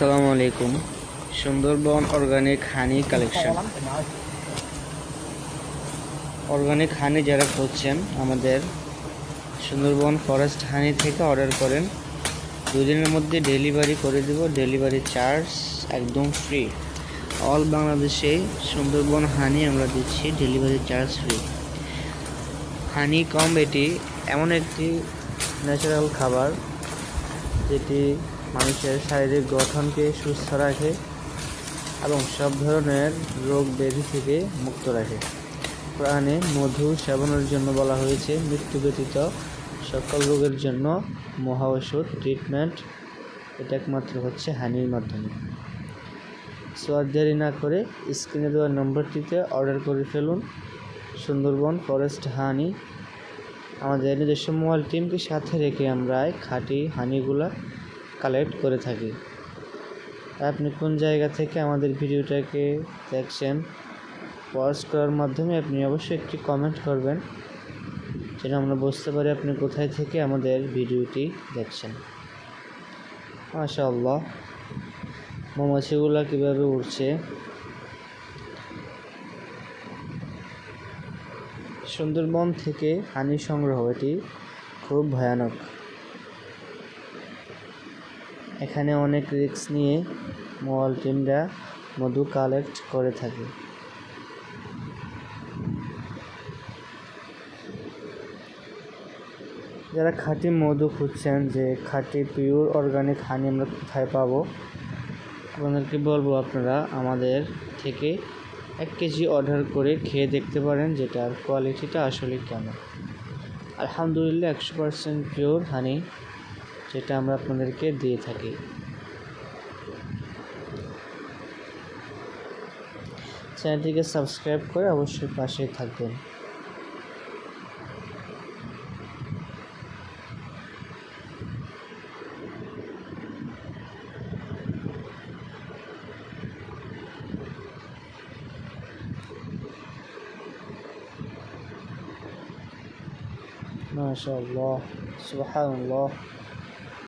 আসসালামু আলাইকুম। সুন্দরবন অর্গানিক হানি collection. Organic হানি যারা খুঁজছেন আমাদের সুন্দরবন ফরেস্ট হানি থেকে অর্ডার করেন, 2 দিনের মধ্যে ডেলিভারি করে দেব। ডেলিভারি চার্জ একদম ফ্রি। অল বাংলাদেশে সুন্দরবন হানি আমরা দিচ্ছি ডেলিভারি চার্জ ফ্রি। হানি কম এটি এমন একটি ন্যাচারাল খাবার যেটি মানুষের শারীরিক গঠনকে সুস্থ রাখে এবং সব ধরনের রোগ ব্যাধি থেকে মুক্ত রাখে। কোরআনে মধু সেবনের জন্য বলা হয়েছে, মৃত্যু ব্যতীত সকল রোগের জন্য মহা ওষুধ ট্রিটমেন্ট এটা একমাত্র হচ্ছে হানির মাধ্যমে। সো আর দেরি না করে স্ক্রিনে দেওয়া নম্বরটিতে অর্ডার করে ফেলুন সুন্দরবন ফরেস্ট হানি। আমাদের নিজস্ব মোবাইল টিমকে সাথে রেখে আমরা খাঁটি হানিগুলা কালেক্ট করে থাকি। আপনি কোন জায়গা থেকে আমাদের ভিডিওটাকে দেখছেন, পজ করার মাধ্যমে আপনি অবশ্যই একটি কমেন্ট করবেন, যেন আমরা বুঝতে পারি আপনি কোথায় থেকে আমাদের ভিডিওটি দেখছেন। মাশাআল্লাহ, মৌমাছিগুলা কীভাবে উড়ছে। সুন্দরবন থেকে হানি সংগ্রহ এটি খুব ভয়ানক। এখানে অনেক রিস্ক নিয়ে মোবাইল টিমরা মধু কালেক্ট করে থাকে। যারা খাঁটি মধু খুঁজছেন যে খাঁটি পিওর অর্গানিক হানি আমরা কোথায় পাবো, আপনাদেরকে বলবো আপনারা আমাদের থেকে 1 কেজি অর্ডার করে খেয়ে দেখতে পারেন, যেটার কোয়ালিটিটা আসলে কেমন। আলহামদুলিল্লাহ 100% পিওর হানি যেটা আমরা আপনাদেরকে দিয়ে থাকি। চ্যানেলটিকে সাবস্ক্রাইব করে অবশ্যই পাশেই থাকবেন। মাশাআল্লাহ, সুবহানাল্লাহ।